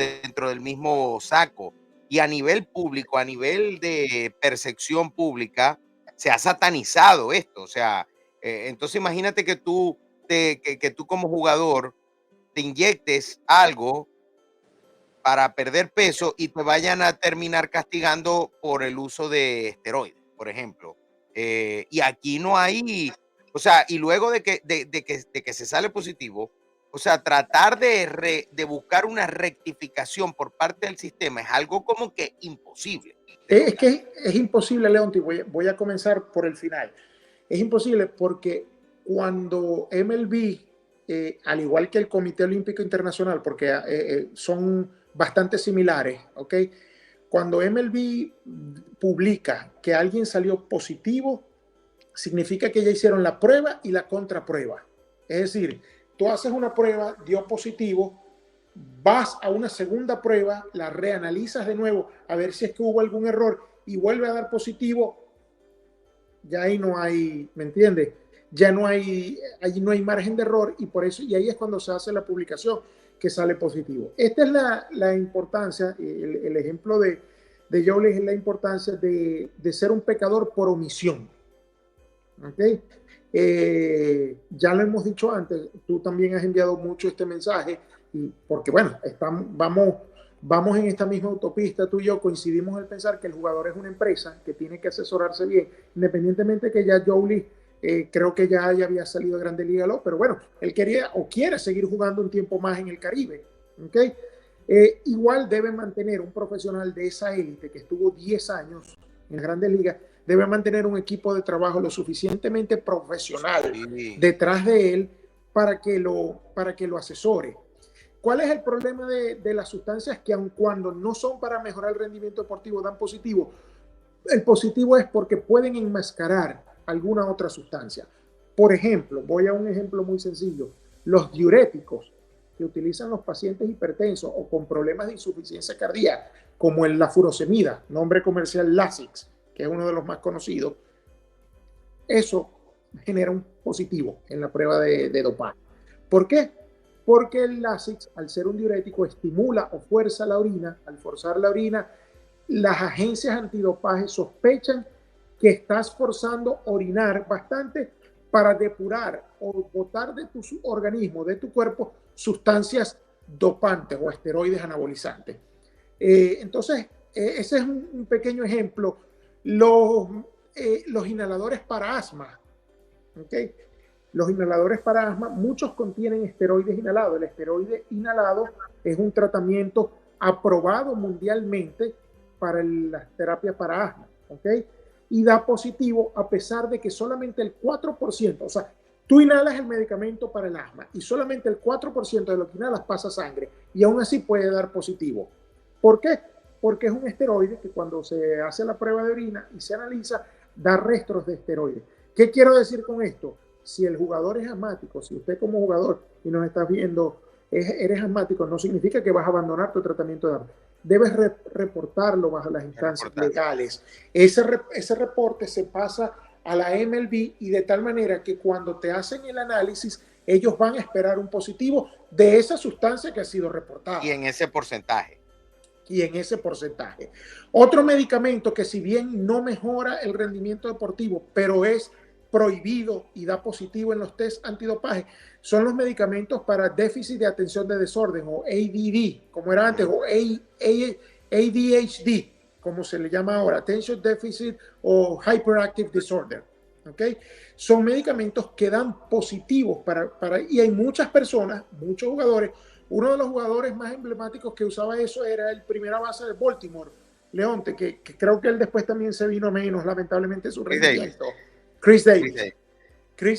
saco. Y a nivel público, a nivel de percepción pública, se ha satanizado esto. O sea, entonces imagínate que que tú como jugador te inyectes algo para perder peso y te vayan a terminar castigando por el uso de esteroides, por ejemplo. Y aquí no hay, o sea, y luego de que se sale positivo, o sea, tratar de buscar una rectificación por parte del sistema es algo como que imposible de Es lograr. que es imposible, Leonti, voy a comenzar por el final. Es imposible porque cuando MLB, al igual que el Comité Olímpico Internacional, porque son bastante similares, ¿ok? Cuando MLB publica que alguien salió positivo, significa que ya hicieron la prueba y la contraprueba. Es decir, tú haces una prueba, dio positivo, vas a una segunda prueba, la reanalizas de nuevo a ver si es que hubo algún error y vuelve a dar positivo, ya ahí no hay, ¿me entiendes? Ya no hay, ahí no hay margen de error y por eso, y ahí es cuando se hace la publicación que sale positivo. Esta es la importancia, el ejemplo de Jhoulys es la importancia de ser un pecador por omisión. ¿Ok? Ya lo hemos dicho antes, tú también has enviado mucho este mensaje, y porque bueno, vamos en esta misma autopista, tú y yo coincidimos en pensar que el jugador es una empresa que tiene que asesorarse bien, independientemente que ya Jhoulys creo que ya había salido de Grande Liga, pero bueno, él quería o quiere seguir jugando un tiempo más en el Caribe. ¿Okay? Igual debe mantener un profesional de esa élite que estuvo 10 años en las Grandes Ligas, debe mantener un equipo de trabajo lo suficientemente profesional detrás de él para que lo asesore. ¿Cuál es el problema de las sustancias que aun cuando no son para mejorar el rendimiento deportivo dan positivo? El positivo es porque pueden enmascarar alguna otra sustancia. Por ejemplo, voy a un ejemplo muy sencillo, los diuréticos que utilizan los pacientes hipertensos o con problemas de insuficiencia cardíaca, como la furosemida, nombre comercial Lasix, que es uno de los más conocidos, eso genera un positivo en la prueba de dopaje. ¿Por qué? Porque el Lasix, al ser un diurético, estimula o fuerza la orina. Al forzar la orina, las agencias antidopaje sospechan que estás forzando orinar bastante para depurar o botar de tu organismo, de tu cuerpo, sustancias dopantes o esteroides anabolizantes. Entonces, ese es un pequeño ejemplo. Los inhaladores para asma, ¿okay? Los inhaladores para asma, muchos contienen esteroides inhalados. El esteroide inhalado es un tratamiento aprobado mundialmente para las terapias para asma, ¿ok? Y da positivo a pesar de que solamente el 4%, o sea, tú inhalas el medicamento para el asma y solamente el 4% de lo que inhalas pasa a sangre y aún así puede dar positivo. ¿Por qué? Porque es un esteroide que cuando se hace la prueba de orina y se analiza, da restos de esteroides. ¿Qué quiero decir con esto? si el jugador es asmático, si usted como jugador y nos estás viendo, eres asmático, no significa que vas a abandonar tu tratamiento de armas. Debes reportarlo bajo las instancias legales. Ese reporte se pasa a la MLB y de tal manera que cuando te hacen el análisis, ellos van a esperar un positivo de esa sustancia que ha sido reportada. Y en ese porcentaje. Otro medicamento que si bien no mejora el rendimiento deportivo, pero es prohibido y da positivo en los test antidopaje, son los medicamentos para déficit de atención de desorden, o ADD, como era antes, o ADHD, como se le llama ahora, Attention Deficit o Hyperactive Disorder. ¿Okay? Son medicamentos que dan positivos y hay muchas personas, muchos jugadores. Uno de los jugadores más emblemáticos que usaba eso era el primera base de Baltimore, Leonte, que creo que él después también se vino menos, lamentablemente, su rendimiento. Chris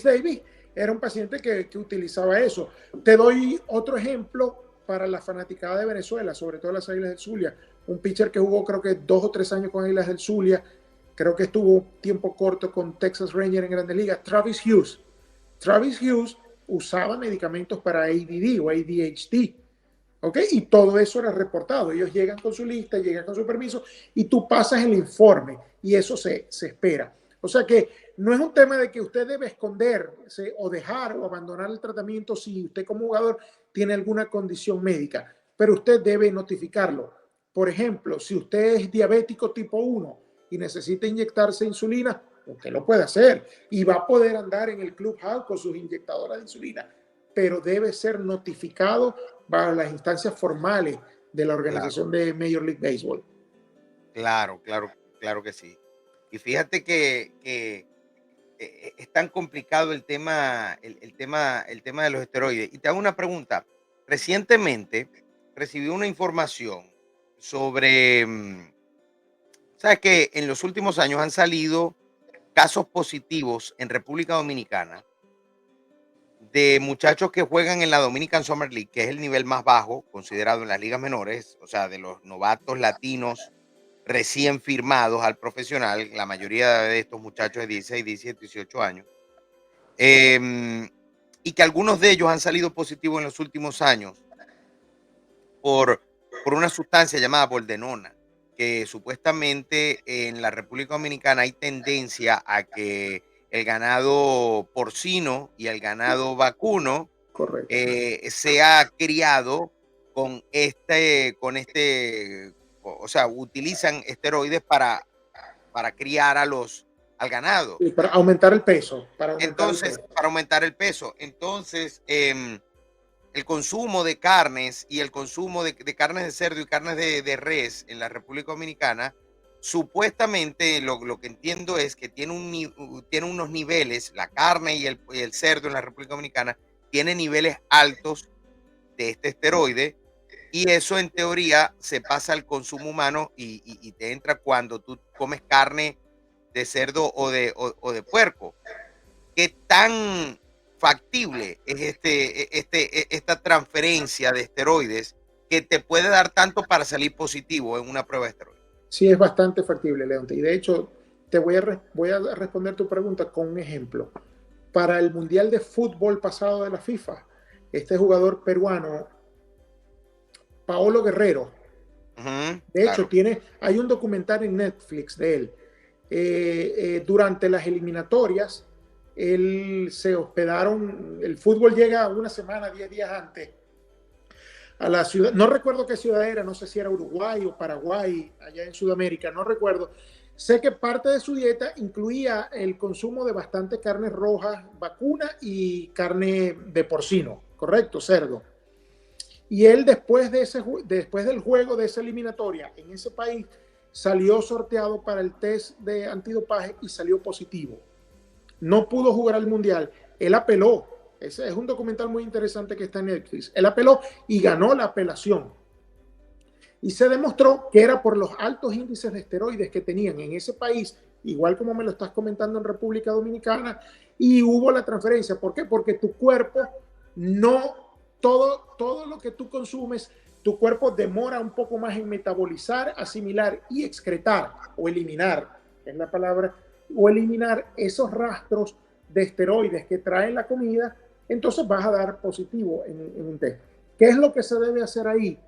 Davis era un paciente que utilizaba eso. Te doy otro ejemplo para la fanaticada de Venezuela, sobre todo las Águilas del Zulia. Un pitcher que jugó creo que 2 o 3 años con Águilas del Zulia, creo que estuvo tiempo corto con Texas Rangers en Grandes Ligas, Travis Hughes. Travis Hughes usaba medicamentos para ADD o ADHD, ¿ok? Y todo eso era reportado. Ellos llegan con su lista, llegan con su permiso y tú pasas el informe y eso se espera. O sea que no es un tema de que usted debe esconderse o dejar o abandonar el tratamiento si usted como jugador tiene alguna condición médica, pero usted debe notificarlo. Por ejemplo, si usted es diabético tipo 1 y necesita inyectarse insulina, usted lo puede hacer y va a poder andar en el clubhouse con sus inyectadoras de insulina, pero debe ser notificado bajo las instancias formales de la organización de Major League Baseball. Claro que sí. Y fíjate que es tan complicado el tema de los esteroides. Y te hago una pregunta. Recientemente recibí una información sobre, sabes que en los últimos años han salido casos positivos en República Dominicana de muchachos que juegan en la Dominican Summer League, que es el nivel más bajo considerado en las ligas menores, o sea, de los novatos latinos recién firmados al profesional, la mayoría de estos muchachos de 16, 17, 18 años, y que algunos de ellos han salido positivos en los últimos años por una sustancia llamada boldenona, que supuestamente en la República Dominicana hay tendencia a que el ganado porcino y el ganado vacuno sea criado con o sea, utilizan esteroides para criar al ganado. Y para aumentar el peso. Para aumentar el peso. Entonces, el consumo de carnes y el consumo de carnes de cerdo y carnes de res en la República Dominicana, supuestamente lo que entiendo es que tiene unos niveles, la carne y el cerdo en la República Dominicana tiene niveles altos de este esteroide, y eso en teoría se pasa al consumo humano y te entra cuando tú comes carne de cerdo o de puerco. ¿Qué tan factible es esta transferencia de esteroides que te puede dar tanto para salir positivo en una prueba de esteroides? Sí, es bastante factible, Leonte. Y de hecho, te voy a responder tu pregunta con un ejemplo. Para el Mundial de Fútbol pasado de la FIFA, este jugador peruano, Paolo Guerrero, de hecho, hay un documental en Netflix de él. Durante las eliminatorias, él se hospedaron, el fútbol llega una semana, 10 días antes a la ciudad, no recuerdo qué ciudad era, no sé si era Uruguay o Paraguay, allá en Sudamérica, no recuerdo. Sé que parte de su dieta incluía el consumo de bastante carnes rojas, vacuna y carne de porcino, correcto, cerdo. Y él después del juego de esa eliminatoria en ese país salió sorteado para el test de antidopaje y salió positivo. No pudo jugar al Mundial. Él apeló. Ese es un documental muy interesante que está en Netflix. Él apeló y ganó la apelación. Y se demostró que era por los altos índices de esteroides que tenían en ese país, igual como me lo estás comentando en República Dominicana, y hubo la transferencia. ¿Por qué? Porque tu cuerpo todo lo que tú consumes, tu cuerpo demora un poco más en metabolizar, asimilar y excretar o eliminar, es la palabra, o eliminar esos rastros de esteroides que trae la comida, entonces vas a dar positivo en un test. ¿Qué es lo que se debe hacer ahí?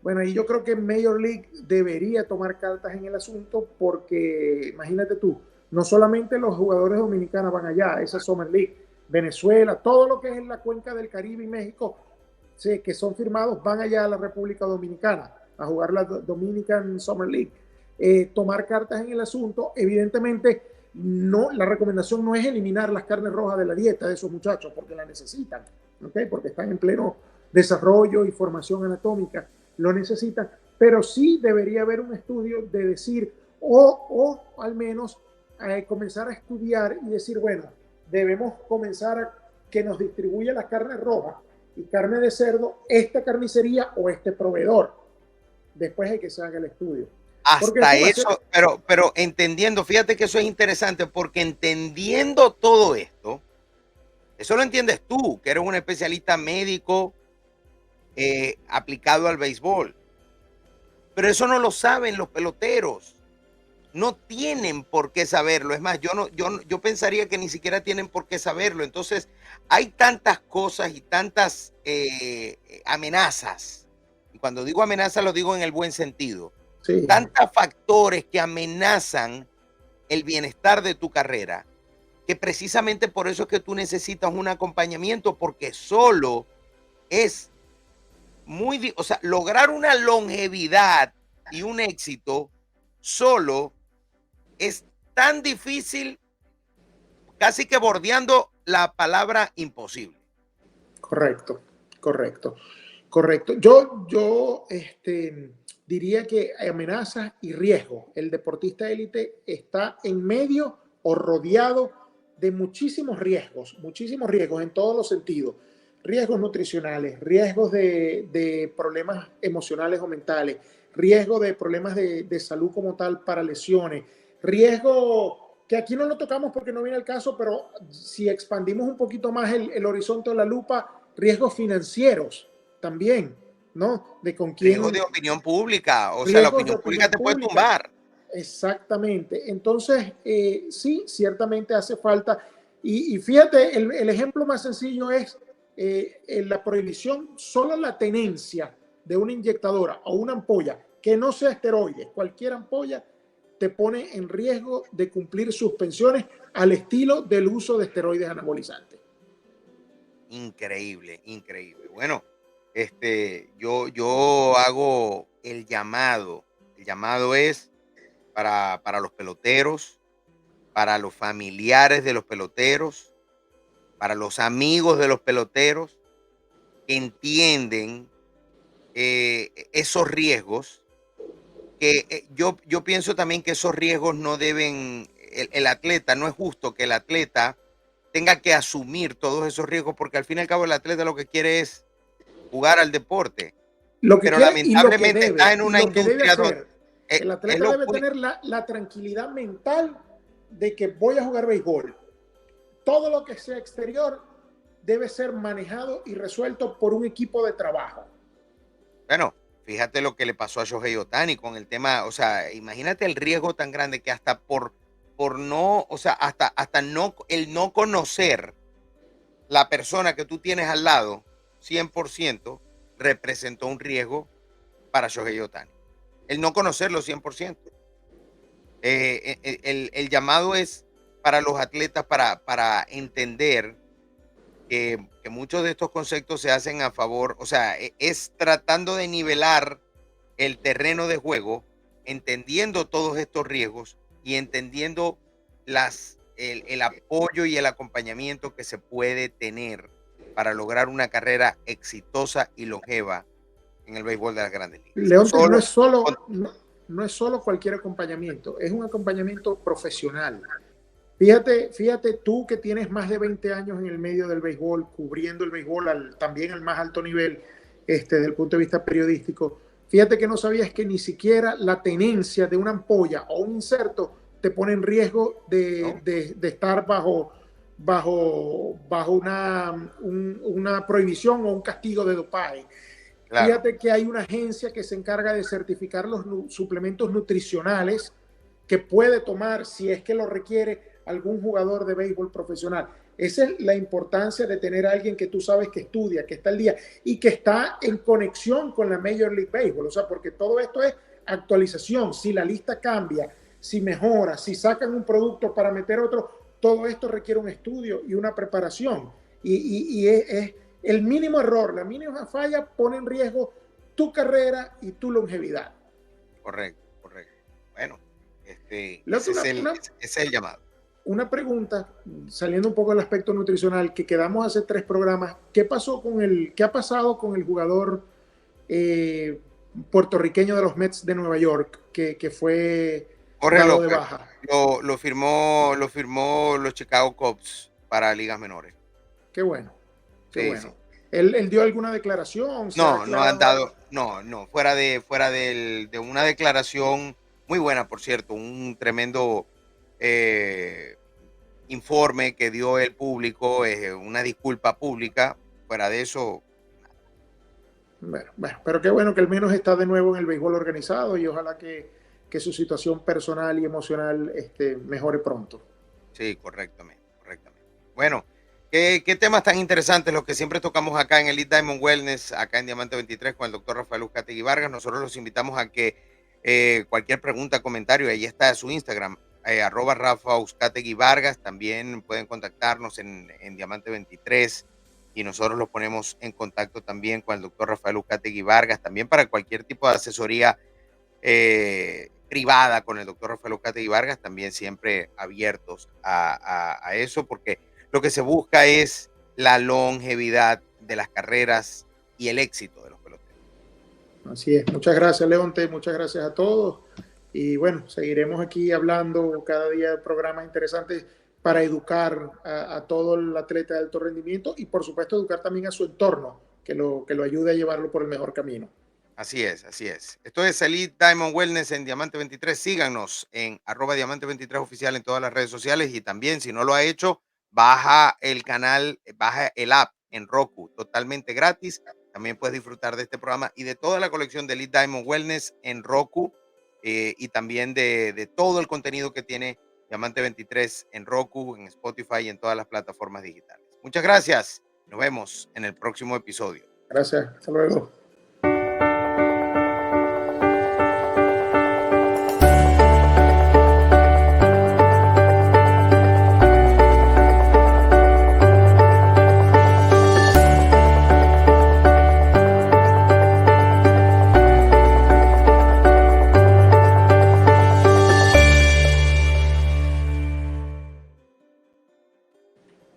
Bueno, y yo creo que Major League debería tomar cartas en el asunto porque, imagínate tú, no solamente los jugadores dominicanos van allá, esa Summer League, Venezuela, todo lo que es en la cuenca del Caribe y México, sí, que son firmados, van allá a la República Dominicana a jugar la Dominican Summer League. Tomar cartas en el asunto, evidentemente, no, la recomendación no es eliminar las carnes rojas de la dieta de esos muchachos porque la necesitan, ¿okay? Porque están en pleno desarrollo y formación anatómica, lo necesitan, pero sí debería haber un estudio de decir, o al menos comenzar a estudiar y decir, bueno, debemos comenzar a que nos distribuya las carnes rojas y carne de cerdo, esta carnicería o este proveedor, después de que se haga el estudio. Hasta eso, pero entendiendo, fíjate que eso es interesante, porque entendiendo todo esto, eso lo entiendes tú, que eres un especialista médico aplicado al béisbol, pero eso no lo saben los peloteros, no tienen por qué saberlo. Es más, yo pensaría que ni siquiera tienen por qué saberlo. Entonces, hay tantas cosas y tantas amenazas, y cuando digo amenazas lo digo en el buen sentido. Sí. Tantos factores que amenazan el bienestar de tu carrera, que precisamente por eso es que tú necesitas un acompañamiento, porque solo es muy, o sea, lograr una longevidad y un éxito solo es tan difícil, casi que bordeando la palabra imposible. Correcto, correcto, correcto. Yo diría que hay amenazas y riesgos. El deportista élite está en medio o rodeado de muchísimos riesgos en todos los sentidos. Riesgos nutricionales, riesgos de problemas emocionales o mentales, riesgo de problemas de salud como tal para lesiones, riesgo que aquí no lo tocamos porque no viene el caso, pero si expandimos un poquito más el horizonte de la lupa, riesgos financieros también, ¿no? De con quién. Riesgo de opinión pública, o sea, la opinión pública te puede tumbar. Exactamente. Entonces, sí, ciertamente hace falta. Y fíjate, el ejemplo más sencillo es la prohibición, solo la tenencia de una inyectadora o una ampolla que no sea esteroides, cualquier ampolla te pone en riesgo de cumplir suspensiones al estilo del uso de esteroides anabolizantes. Increíble, increíble. Bueno, yo hago el llamado. El llamado es para los peloteros, para los familiares de los peloteros, para los amigos de los peloteros que entienden esos riesgos, que yo pienso también que esos riesgos no deben, el atleta, no es justo que el atleta tenga que asumir todos esos riesgos, porque al fin y al cabo el atleta lo que quiere es jugar al deporte. Pero lamentablemente está en una industria donde el atleta debe tener la tranquilidad mental de que voy a jugar béisbol. Todo lo que sea exterior debe ser manejado y resuelto por un equipo de trabajo. Bueno, fíjate lo que le pasó a Shohei Ohtani con el tema, o sea, imagínate el riesgo tan grande que hasta por no, o sea, hasta no, el no conocer la persona que tú tienes al lado, 100%, representó un riesgo para Shohei Ohtani. El no conocerlo 100%. El llamado es para los atletas para entender que muchos de estos conceptos se hacen a favor, o sea, es tratando de nivelar el terreno de juego, entendiendo todos estos riesgos y entendiendo el apoyo y el acompañamiento que se puede tener para lograr una carrera exitosa y longeva en el béisbol de las Grandes Ligas. León, no es solo cualquier acompañamiento, es un acompañamiento profesional. Fíjate tú que tienes más de 20 años en el medio del béisbol, cubriendo el béisbol también al más alto nivel desde el punto de vista periodístico. Fíjate que no sabías que ni siquiera la tenencia de una ampolla o un inserto te pone en riesgo de estar bajo una prohibición o un castigo de dopaje. Claro. Fíjate que hay una agencia que se encarga de certificar los suplementos nutricionales que puede tomar, si es que lo requiere, algún jugador de béisbol profesional. Esa es la importancia de tener a alguien que tú sabes que estudia, que está al día y que está en conexión con la Major League Baseball. O sea, porque todo esto es actualización. Si la lista cambia, si mejora, si sacan un producto para meter otro, todo esto requiere un estudio y una preparación. Y es el mínimo error, la mínima falla pone en riesgo tu carrera y tu longevidad. Correcto, correcto. Bueno, ese es el llamado. Una pregunta, saliendo un poco del aspecto nutricional, que quedamos hace 3 programas. ¿Qué ha pasado con el jugador puertorriqueño de los Mets de Nueva York que fue dado de baja? Lo firmó los Chicago Cubs para ligas menores. Qué bueno, qué sí, bueno. Sí. ¿Él dio alguna declaración? No han dado, no, fuera de una declaración muy buena, por cierto, un tremendo informe que dio el público, una disculpa pública. Fuera de eso, bueno, pero qué bueno que al menos está de nuevo en el béisbol organizado y ojalá que su situación personal y emocional mejore pronto. Sí, correctamente. Bueno, ¿qué temas tan interesantes los que siempre tocamos acá en Elite Diamond Wellness, acá en Diamante 23 con el doctor Rafael Uzcategui Vargas? Nosotros los invitamos a que cualquier pregunta, comentario, ahí está su Instagram, @Rafa Uzcategui Vargas. También pueden contactarnos en Diamante 23 y nosotros los ponemos en contacto también con el doctor Rafael Uzcategui Vargas, también para cualquier tipo de asesoría privada con el doctor Rafael Uzcategui Vargas, también siempre abiertos a eso, porque lo que se busca es la longevidad de las carreras y el éxito de los peloteros. Así es. Muchas gracias, Leonte. Muchas gracias a todos. Y bueno, seguiremos aquí hablando cada día de programas interesantes para educar a todo el atleta de alto rendimiento y por supuesto educar también a su entorno, que lo ayude a llevarlo por el mejor camino. Así es. Esto es Elite Diamond Wellness en Diamante 23. Síganos en @Diamante 23 oficial en todas las redes sociales y también, si no lo ha hecho, baja el app en Roku, totalmente gratis. También puedes disfrutar de este programa y de toda la colección de Elite Diamond Wellness en Roku y también de todo el contenido que tiene Diamante 23 en Roku, en Spotify y en todas las plataformas digitales. Muchas gracias. Nos vemos en el próximo episodio. Gracias. Hasta luego.